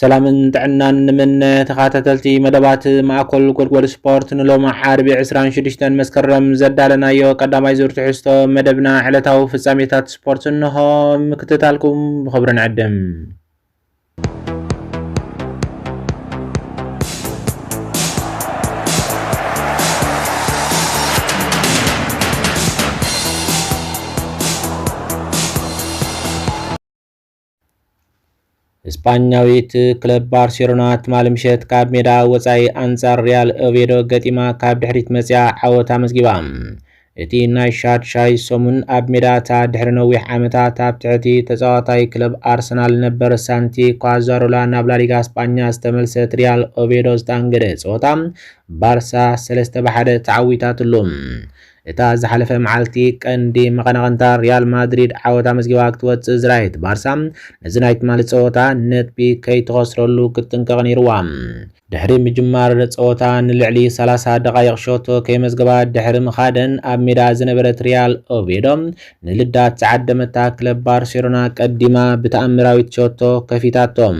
سلامن تعنا من تخاتلتي مدبات معكل قلقل سبورت نلوم حاربي عسران شدشتن مسكرم زدالنا يو قدامي زور تحستو مدبنا علتاو في ساميتات سبورت انه مكتتالكم بخبرنا عدم اسبانياويت كلب بارسلونا تمال مشت كاب ميدا وصاي انصار ريال اوفيدو غتيما كاب دحريت مسيا عوتا مسغيبام اتي نايشات شاي سومون اب ميدا تا دحرنوي عامتا تاب تعتي تزاوتاي كلب ارسنال نبر سانتي كوازارولا نابلا ليغا اسبانيا استملست ريال اوفيدو ستانغري صوتام بارسا سلسته بحد تعويتاتلوم اتا زحلفه معالتي قندي مقنقنتا ريال مدريد عوتا مسغيبا كتوص زرايت بارسام نزنايت مال صوتا نتبي كي تخسرلو كتنقق نيروام دحري مجمار صوتا نلعلي 30 دقائق شوتو كي مسغبا دحري مخادن اب ميدا زنبرت ريال اوفيدو نلدات تعدمتا كلب بارسلونا قديما بتامراويت شوتو كفيتاتوم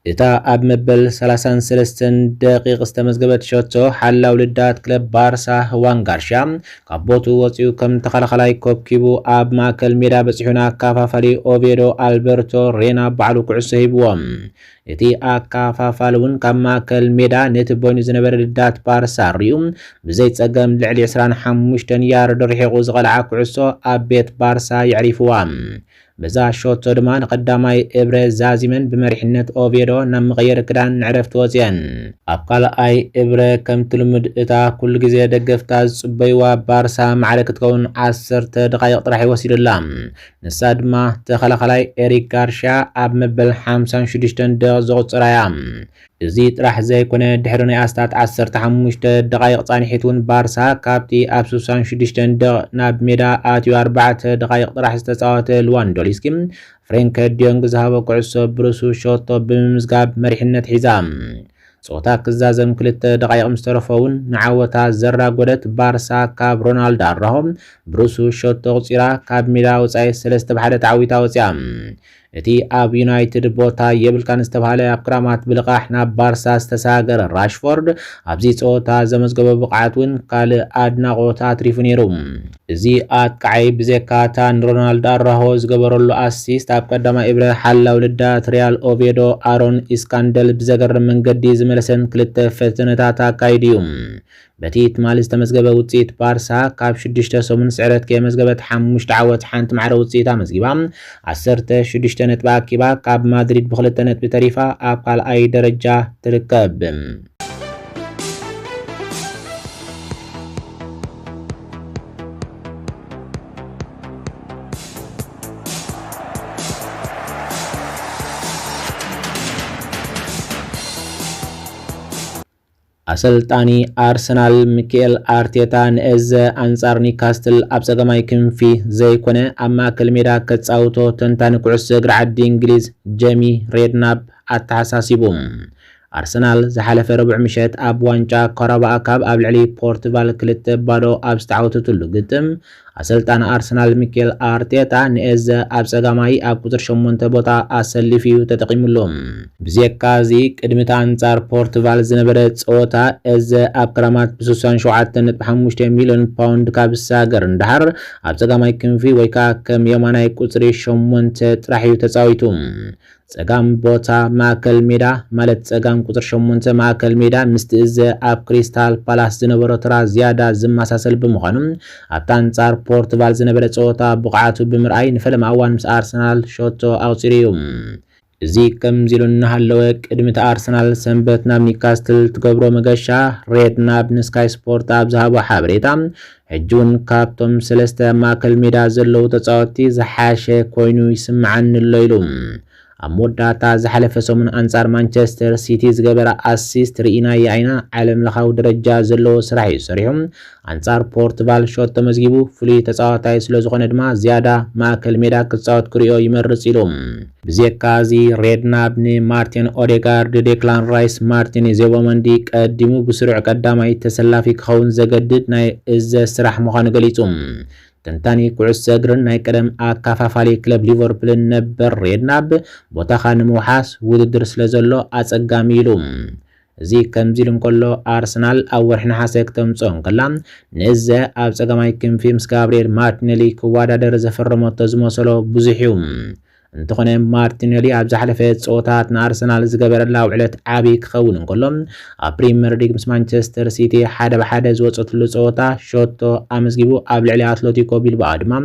اتا اب مبل 33 دقيق استمزغبت شوتو حلاو لدات كلب بارسا هوان غارشام كابوتو وصيو كم تخلخلاي كوب كيبو اب ماكل ميدا بصحونا كافافالي اوفيدو البرتو رينا بعلو كعسيبوم اتي اكافافالون كماكل ميدا نتبوني زنبر لدات بارسا ريوم بزي تصقم لعلي 25 يار درحيقو زغلعا كعسو اب بيت بارسا يعرفوام بزا شوتو دمان قداماي ابرز زازيمن بمرحنة اوفيدو نم غير كدان نعرفت وزيان ابقال اي ابره كم تلمد اتا كل جزي دقفتاز صبيوا بارسا معركة كون 10 دقائق طرحي وسيل اللام نساد ما تخلخلاي اريك غارشا اب مبل 56 دقيق زغط رايام زيت راح زي كونه دحروني استات 15 دقائق صانحيتون بارسا كابتي اب 66 دقيق ناب ميدا اتيو 4 دقائق طرح استصاوت لواندوليسكي فرانك ديونغ زهابو كعسو بروسو شوتو بمزغاب مرحنة حزام صوتا كزازم كلت دقائق مسترفون نعوتا زرا قدت بارسا كاب رونالد الرهم بروسو شوتو غصيرا كاب ميدا وصاي سلست بحدة عويتا وصيام اتي اب يونايتد بوتا يبل كان استبهاله ابكرامات بلقاحنا بارسا استساغر راشفورد ابزي صوتا زمزغب بقعتون قال ادناقوتا تريفنيروم زي ات كعي بزكاتا رونالد الرهوز غبرلو اسيست اب قدما ابره حلا ولدات ريال اوفيدو ارون اسكاندل بزغر منغدي زملسن كلت فتنتا كايديوم بتيت مال استمزغبه وصيت بارسا كاب 6 سومن سعرت كي مزغبت 5 عوت حنت معره وصيتا مزغبام 10 6 نتبا كيبا كاب مدريد بخلت نت بتريفا ابقال اي درجه تركب أسلطاني أرسنال ميكيل أرتيتا نئز أنصار نيكاستل أبسغماي كنفي زي كونه أما كلميدا كتساوتو تنتان كعس قرعد إنجليز جيمي ريدناب التحساسيبوم أرسنال زحلف ربع مشات أب وانجا كربا أكاب أب العلي بورتفال كلت بادو أب ستعوتو تلو قدم أسلطان أرسنال ميكيل أرتيتا نئز أبسغماي أب قدر شمونت بوتا أسلفيو تتقيم اللوم بزيكازي قدمت أنصار بورتفال زنبرت صوتا إز أب كرامات بسوسان شوعات بحموشت مليون باوند كابسا قرندحر أبسغماي كنفي ويكا كم يماناي قدر شمونت ترحيو تساويتوم صقام بوتا ماكل ميدا مالت صقام قطر شمونت ماكل ميدا مستئز اب كريستال بالاس زنبرو ترا زياده زماساسل بمخانم ابتانصار بورتفال زنبره صوتا بقعاتو بمرأي نفلم اوان مس ارسنال شوتو اوتريوم زي كم زيلون هالوك قدمت ارسنال سنبت ناب نيكاستل تقبرو مغشا ريد ناب نسكاي سبورت ابزهابو حبريتا حجون كابتوم سلسته ماكل ميدا زلو تصاوتي زحاشه كوينو يسمعن الليلوم أموداتا زحلف سومن أنصار مانشستر سيتي زغبرا أسيست رئينا يعينا علم لخاو درجة زلو سرحي سريهم أنصار بورتفال شوت تمزجيبو فلي تساوتاي سلوزغون دما زيادة ماكل ميدا كتساوت كريو يمرس إلوم بزيكازي ريدنا بني مارتين أوديغارد ديكلان رايس مارتين زيومندي قدمو بسرع قداماي تسلافي كخون زغدد ناي إز سرح مخان غليتوم ተንታኒ ኩዕሶ እግርን ናይ ቀደም ኣካፋፋሊ ክለብ ሊቨርፑልን ነበር ሬድናብ ቦታኻ ንምውሓስ ውድድር ስለዘሎ ኣጸጋሚ ኢሉ እዚ ከምዚ ኢሉ እንከሎ ኣርሰናል ኣብ ወርሒ ነሓሰ ክተምፅኦ ከላ ንእዘ ኣብ ጸጋማይ ክንፊ ምስ ጋብርኤል ማርቲኔሊ ክወዳደር ዘፈረመቶ ዝመሰሎ ብዙሕ እዩ እንተኾነ ማርቲኔሊ ኣብ ዝሓለፈ ጸወታት ንኣርሰናል ዝገበረላ ውዕለት ዓቢ ክኸውን እንከሎ ኣብ ፕሪምየር ሊግ ምስ ማንቸስተር ሲቲ ሓደ ብሓደ ዝወፀትሉ ጸወታ ሾቶ ኣመዝጊቡ ኣብ ልዕሊ ኣትሌቲኮ ቢልባኦ ድማ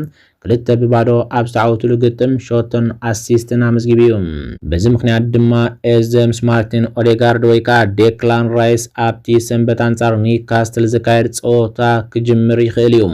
2-0 ኣብ ዝተዓወትሉ ግጥም ሾቶን ኣሲስትን ኣመዝጊቡ እዩ በዚ ምክንያት ድማ ኤዘ ምስ ማርቲን ኦዴጋርድ ወይ ከዓ ዴክላን ራይስ ኣብቲ ሰንበት ኣንጻር ኒውካስትል ዝካየድ ጸወታ ክጅምር ይኽእል እዩ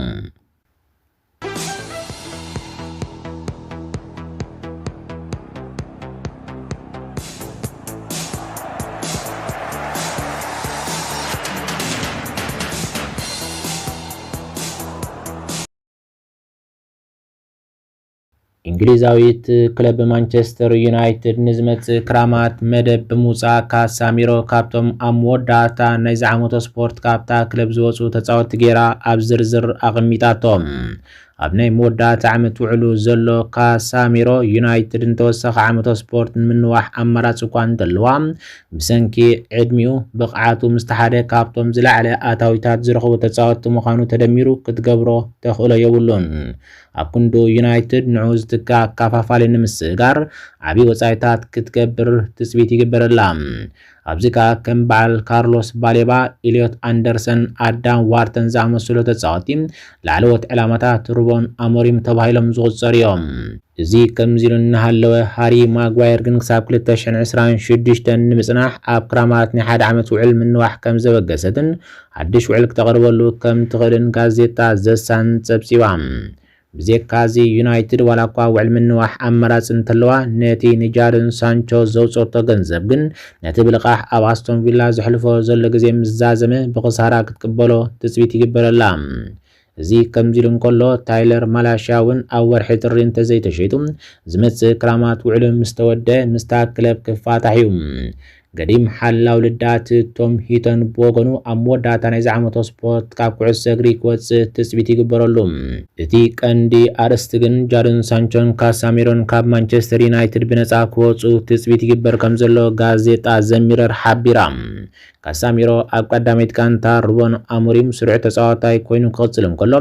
እንግሊዛዊት ክለብ ማንቸስተር ዩናይትድ ንዝመጽእ ክራማት መደብ ብምውፃእ ካሳሚሮ ካብቶም ኣብ መወዳእታ ናይ ዝዓመቶ ስፖርት ካብታ ክለብ ዝወፁ ተፃወቲ ጌራ ኣብ ዝርዝር ኣቐሚጣቶም ኣብ ናይ መወዳእታ ዓመት ውዕሉ ዘሎ ካሳሚሮ ዩናይትድ እንተወሰኸ ዓመቶ ስፖርት ንምንዋሕ ኣማራፂ እኳ እንተለዋ ብሰንኪ ዕድሚኡ ብቕዓቱ ምስተሓደ ካብቶም ዝለዓለ ኣታዊታት ዝረኸቡ ተፃወቲ ምዃኑ ተደሚሩ ክትገብሮ ተኽእሎ የብሉን ኣብ ኩንዱ ዩናይትድ ንዑ ዝትካ ኣካፋፋሊ ንምስጋር ዓብዪ ወፃኢታት ክትገብር ትፅቢት ይግበረላ ኣብዚ ከዓ ከም በዓል ካርሎስ ባሌባ ኢልዮት ኣንደርሰን ኣዳም ዋርተን ዝኣመሰሉ ተፃወቲ ላዕለዎት ዕላማታት ሩበን ኣሞሪም ተባሂሎም ዝቑፀሩ እዮም እዚ ከምዚ ኢሉ እናሃለወ ሃሪ ማጓየር ግን ክሳብ 2026 ንምጽናሕ ኣብ ክራማት ናይ ሓደ ዓመት ውዕል ምንዋሕ ከም ዘበገሰትን ሓድሽ ውዕል ክተቐርበሉ ከም ትኽእልን ጋዜጣ ዘሳን ጸብጺባ ብዘካዚ ዩናይትድ ዋላ እኳ ውዕል ምንዋሕ ኣማራፂ እንተለዋ ነቲ ንጃደን ሳንቾ ዘውፀቶ ገንዘብ ግን ነቲ ብልቓሕ ኣብ ኣስቶን ቪላ ዘሕልፎ ዘሎ ግዜ ምዛዘመ ብኽሳራ ክትቅበሎ ትፅቢት ይግበረላ እዚ ከምዚ ኢሉ እንከሎ ታይለር ማላሽያ እውን ኣብ ወርሒ ጥሪ እንተዘይተሸይጡ ዝመጽእ ክራማት ውዕል ምስ ተወድአ ምስታ ክለብ ክፋታሕ እዩ ገዲም ሓላው ልዳት ቶም ሂተን ብወገኑ ኣብ መወዳእታ ናይ ዝዓመቶ ስፖርት ካብ ኩዕሶ እግሪ ክወፅእ ትፅቢት ይግበረሉ እቲ ቀንዲ ኣርእስቲ ግን ጃደን ሳንቾን ካሳሚሮን ካብ ማንቸስተር ዩናይትድ ብነፃ ክወፁ ትፅቢት ይግበር ከም ዘሎ ጋዜጣ ዘሚረር ሓቢራ ካሳሚሮ ኣብ ቀዳመይት ጋንታ ሩበን ኣሞሪም ስሩዕ ተፃዋታይ ኮይኑ ክቕፅል እንከሎ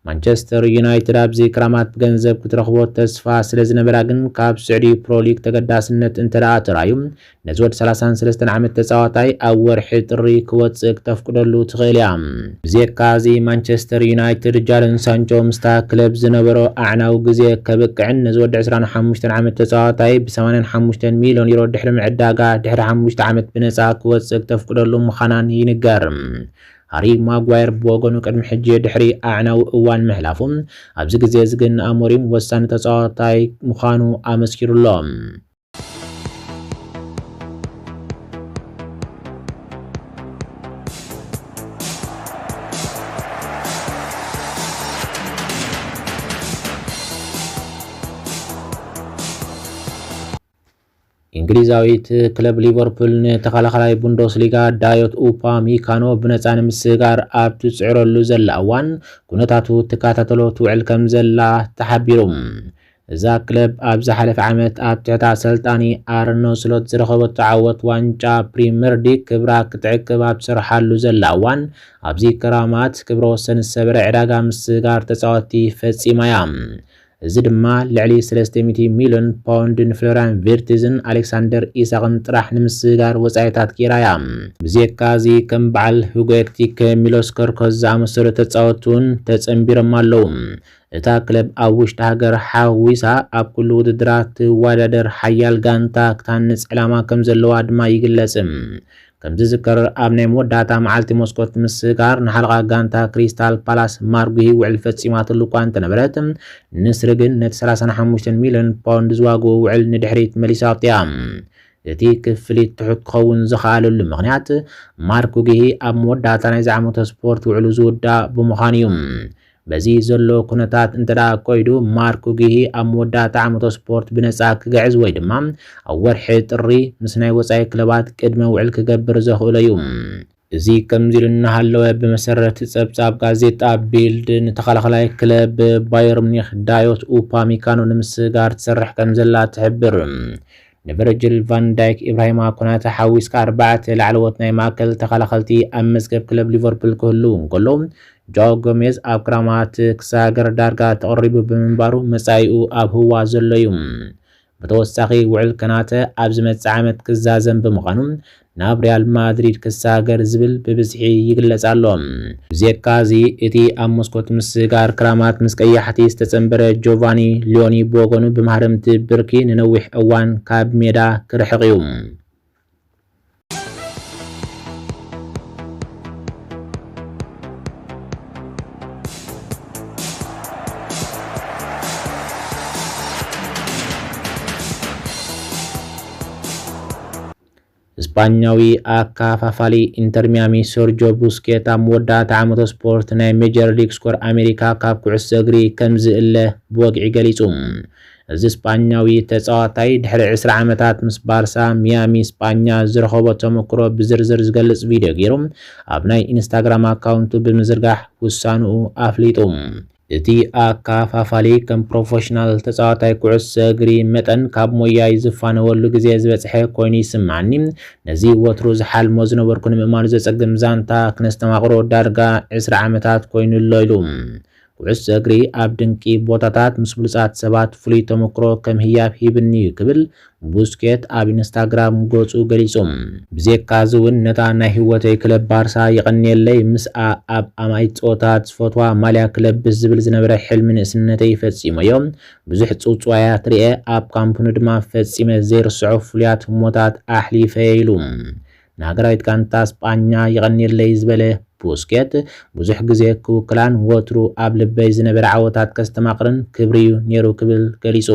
ማንቸስተር ዩናይትድ ኣብዚ ክራማት ገንዘብ ክትረኽቦ ተስፋ ስለ ዝነበራ ግን ካብ ስዕዲ ፕሮሊግ ተገዳስነት እንተደኣ ተራዩ ነዚ ወዲ 33 ዓመት ተፃዋታይ ኣብ ወርሒ ጥሪ ክወፅእ ክተፍቅደሉ ትኽእል እያ ብዘካዚ ማንቸስተር ዩናይትድ ጃደን ሳንቾ ምስታ ክለብ ዝነበሮ ኣዕናዊ ግዜ ከብቅዕን ነዚ ወዲ 25 ዓመት ተፃዋታይ ብ85 ሚልዮን ዩሮ ድሕሪ ምዕዳጋ ድሕሪ 5 ዓመት ብነፃ ክወፅእ ክተፍቅደሉ ምዃናን ይንገር ሃሪ ማጓየር ብወገኑ ቅድሚ ሕጂ ድሕሪ ኣዕናዊ እዋን ምሕላፉ ኣብዚ ግዜ ዝግን ኣሞሪም ወሳኒ ተፃዋታይ ምዃኑ ኣመስኪሩሎ እንግሊዛዊት ክለብ ሊቨርፑል ንተኸላኻላይ ቡንደስሊጋ ዳዮት ኡፓሚካኖ ብነፃ ንምስጋር ኣብ ትፅዕረሉ ዘላ እዋን ኩነታቱ ትከታተሎ ትውዕል ከም ዘላ ተሓቢሩ እዛ ክለብ ኣብ ዝሓለፈ ዓመት ኣብ ትሕቲ ኣሰልጣኒ ኣርነ ስሎት ዝረኸበቶ ዓወት ዋንጫ ፕሪምየር ሊግ ክብራ ክትዕቅብ ኣብ ትሰርሓሉ ዘላ እዋን ኣብዚ ክራማት ክብረ ወሰን ዝሰበረ ዕዳጋ ምስጋር ተፃወቲ ፈፂማ እያ እዚ ድማ ልዕሊ 300 ሚልዮን ፓውንድ ንፍሎሪያን ቪርትዝን ኣሌክሳንደር ኢሳቅን ጥራሕ ንምስጋር ወፃኢታት ጌራ እያ ብዘካዚ ከም በዓል ሁጎ ኤኪቲኬ ሚሎስ ከርኮዝ ዝኣመሰሉ ተፃወቱን ተፀንቢሮም ኣለው እታ ክለብ ኣብ ውሽጢ ሃገር ሓዊሳ ኣብ ኩሉ ውድድራት ትወዳደር ሓያል ጋንታ ክታንፅ ዕላማ ከም ዘለዋ ድማ ይግለጽ ከም ዝዝከር ኣብ ናይ መወዳእታ መዓልቲ መስኮት ምስጋር ንሓልቃ ጋንታ ክሪስታል ፓላስ ማርጉሂ ውዕል ፈፂማትሉ እኳ እንተነበረት ንስሪ ግን ነቲ 35 ሚልዮን ፓውንድ ዝዋግኡ ውዕል ንድሕሪት መሊሳት እያ እቲ ክፍሊት ትሑት ክኸውን ዝኸኣለሉ ምክንያት ማርጉሂ ኣብ መወዳእታ ናይ ዝዓመቶ ስፖርት ውዕሉ ዝውዳእ ብምዃኑ እዩ በዚ ዘሎ ኩነታት እንተዳ ኮይዱ ማርጉሂ ኣብ መወዳእታ ዓመቶ ስፖርት ብነፃ ክገዕዝ ወይ ድማ ኣብ ወርሒ ጥሪ ምስ ናይ ወፃኢ ክለባት ቅድመ ውዕል ክገብር ዘኽእሎ እዩ እዚ ከምዚልና ሃለወ በመሰረት ጸብጻብ ጋዜጣ ቢልድ ንተኸላኸላይ ክለብ ባየር ሙኒኽ ዳዮት ኡፓሚካኖ ንምስጋር ትሰርሕ ከም ዘላ ትሕብር። ንቨርጅል ቫን ዳይክ ኢብራሂማ ኮናተ ሓዊስካ 4 ላዕለዎት ናይ ማእከል ተኸላኸልቲ ኣብ መዝገብ ክለብ ሊቨርፑል ክህልው እንከሎ ጆ ጎሜዝ ኣብ ክራማት ክሳገር ዳርጋ ተቐሪቡ ብምንባሩ መጻኢኡ ኣብ ህዋ ዘሎ እዩ። በተወሳኺ ውዕል ኮናተ ኣብ ዝመጽእ ዓመት ክዛዘም ብምዃኑ ናብ ሪያል ማድሪድ ክሳገር ዝብል ብብዝሒ ይግለጽ ኣሎ። ብዘካዚ እቲ ኣብ መስኮት ምስጋር ክራማት ምስ ቀያሕቲ ዝተጸንበረ ጆቫኒ ሊዮኒ ቦጎኑ ብማህረምቲ ብርኪ ንነዊሕ እዋን ካብ ሜዳ ክርሕቕ እዩ። እስፓኛዊ አካፋፋሊ ኢንተር ሚያሚ ሰርጆ ቡስኬት ኣብ መወዳእታ ዓመት ስፖርት ናይ ሜጀር ሊግ ስኮር ኣሜሪካ ካብ ኩዕሶ እግሪ ከም ዝእለ ብወግዒ ገሊጹ። እዚ እስፓኛዊ ተጻዋታይ ድሕሪ 20 ዓመታት ምስ ባርሳ ሚያሚ እስፓኛ ዝረኸቦ ተመክሮ ብዝርዝር ዝገልጽ ቪድዮ ገይሩ ኣብ ናይ ኢንስታግራም ኣካውንቱ ብምዝርጋሕ ውሳኑኡ ኣፍሊጡ። እቲ ኣካፋፋሊ ከም ፕሮፌሽናል ተጻዋታይ ኩዕሶ እግሪ መጠን ካብ ሞያይ ዝፋነወሉ ግዜ ዝበጽሐ ኮይኑ ይስምዓኒ። ነዚ ወትሩ ዝሓልሞ ዝነበርኩ ንምእማኑ ዘጸግም ዛንታ ክነስተማቕሮ ዳርጋ 20 ዓመታት ኮይኑ ኣሎ ኢሉ። ኩዕሶ እግሪ ኣብ ድንቂ ቦታታት ምስ ብሉጻት ሰባት ፍሉይ ተመክሮ ከም ህያብ ሂብኒ ክብል ቡስኬት ኣብ ኢንስታግራም ገጹ ገሊጹ። ብዘካዚ እውን ነታ ናይ ህይወተይ ክለብ ባርሳ ይቐኒየለይ ምስኣ ኣብ ኣማይ ፆታት ዝፈትዋ ማልያ ክለብስ ዝብል ዝነበረ ሕልሚ ንእስነተይ ፈጺሞዮም ብዙሕ ጽውጽዋያት ርአ ኣብ ካምፕኑ ድማ ፈጺመ ዘይርስዖ ፍሉያት ህሞታት ኣሕሊፈ ኢሉ። ንሃገራዊት ጋንታ እስፓኛ ይቐኒየለይ ዝበለ ቡስኬት ብዙሕ ግዜ ክውክላን ወትሩ ኣብ ልበይ ዝነበረ ዓወታት ከስተማቕርን ክብሪ ነይሩ ክብል ገሊጹ።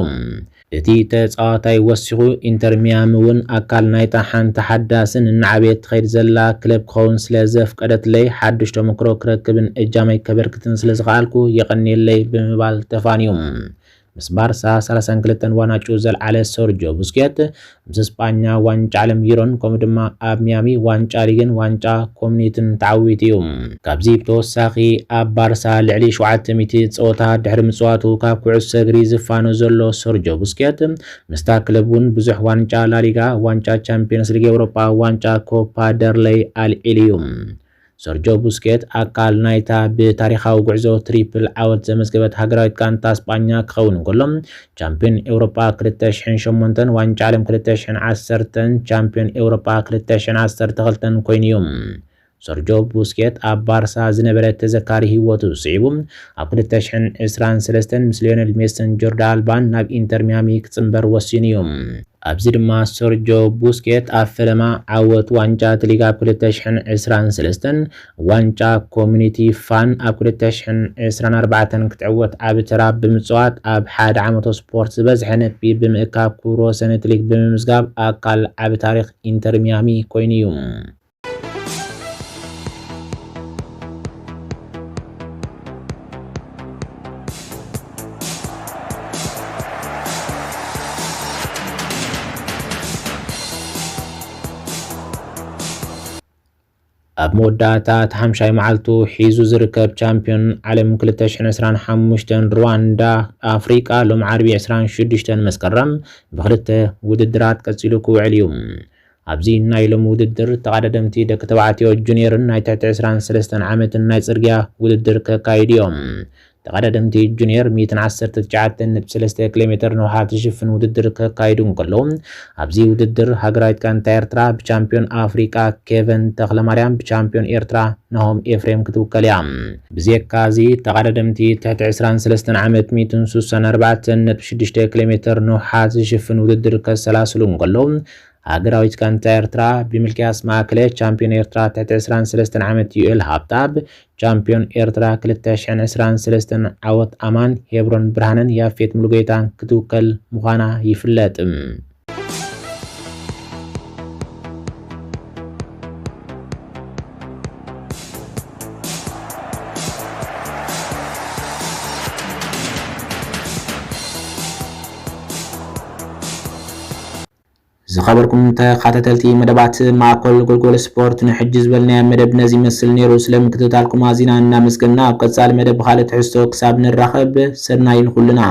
እቲ ተጻዋታይ ወሲኹ ኢንተር ሚያሚ እውን ኣካል ናይታ ሓንቲ ሓዳስን እናዓበየት ትኸይድ ዘላ ክለብ ክኸውን ስለ ዘፍቀደትለይ ሓድሽ ተመክሮ ክረክብን እጃመይ ከበርክትን ስለ ዝኸኣልኩ ይቐኒየለይ ብምባል ተፋንዩ። ምስ ባርሳ 32 ዋንጫ ዘልዓለ ሰርጆ ቡስኬት ምስ እስፓኛ ዋንጫ ዓለም ዩሮን ከምኡ ድማ ኣብ ሚያሚ ዋንጫ ሊግን ዋንጫ ኮሚኒቲን ተዓዊቱ እዩ። ካብዚ ብተወሳኺ ኣብ ባርሳ ልዕሊ 700 ፀወታ ድሕሪ ምጽዋቱ ካብ ኩዕሶ እግሪ ዝፋኖ ዘሎ ሰርጆ ቡስኬት ምስታ ክለብ እውን ብዙሕ ዋንጫ ላሊጋ፣ ዋንጫ ቻምፒየንስ ሊግ ኤውሮጳ፣ ዋንጫ ኮፓ ደርለይ ኣልዒሉ እዩ። ሰርጆ ቡስኬት ኣካል ናይታ ብታሪኻዊ ጉዕዞ ትሪፕል ዓወት ዘመዝገበት ሃገራዊት ጋንታ እስፓኛ ክኸውን እንከሎ ቻምፒዮን ኤውሮጳ 2008፣ ዋንጫ ዓለም 2010፣ ቻምፒዮን ኤውሮጳ 2012 ኮይኑ እዩ። ሰርጆ ቡስኬት ኣብ ባርሳ ዝነበረ ተዘካሪ ህይወቱ ስዒቡ ኣብ 2023 ምስ ሊዮኔል ሜሲን ጆርዳን ኣልባን ናብ ኢንተር ሚያሚ ክጽምበር ወሲኑ እዩ። ኣብዚ ድማ ሰርጆ ቡስኬት ኣብ ፈለማ ዓወት ዋንጫ ሊጋ ኣብ 2023 ዋንጫ ኮሚኒቲ ፋን ኣብ 2024 ክትዕወት ዓብ ተራ ብምጽዋት ኣብ ሓደ ዓመት ስፖርት ዝበዝሐ ነጥቢ ብምእካብ ክብሮ ሰንበት ሊግ ብምምዝጋብ ኣካል ዓብ ታሪኽ ኢንተር ሚያሚ ኮይኑ እዩ። ኣብ መወዳእታ ሓምሻይ መዓልቱ ሒዙ ዝርከብ ቻምፒዮን ዓለም 2025 ሩዋንዳ ኣፍሪቃ ሎም ዓርቢ 26 መስከረም ብክልተ ውድድራት ቀፂሉ ክውዕል እዩ። ኣብዚ ናይ ሎም ውድድር ተቐዳደምቲ ደቂ ተባዕትዮ ጁኒየርን ናይ ትሕቲ 23 ዓመትን ናይ ጽርግያ ውድድር ከካይዱ እዮም። ተቐዳደምቲ ጁኒየር 119.3 ኪሎ ሜትር ንውሓት ዝሽፍን ውድድር ከካይዱ እንከለዉ ኣብዚ ውድድር ሃገራዊት ጋንታ ኤርትራ ብቻምፒዮን አፍሪቃ ኬቨን ተኽለማርያም ብቻምፒዮን ኤርትራ ናሆም ኤፍሬም ክትውከል እያ። ብዘካዚ ተቐዳደምቲ ትሕቲ 23 ዓመት 164.6 ኪሎ ሜትር ንውሓት ዝሽፍን ውድድር ከሰላስሉ እንከለዉ ሃገራዊት ጋንታ ኤርትራ ብሚልክያስ ማእከለ ቻምፒዮን ኤርትራ ትሕቲ 23 ዓመት ዩኤል ሃብታብ ቻምፒዮን ኤርትራ 2023 ዓወት ኣማን ሄብሮን ብርሃንን ያፌት ሙሉጌታን ክትውከል ምዃና ይፍለጥ። زخبركم تخاتلتي مدبات معكل قلقل سبورت نحجز بلنا مدب نزي مسل نيرو سلم كتتالكم عزينا نامسكنا وقتصال مدب خالة حستو كساب نرخب سرنا يلخلنا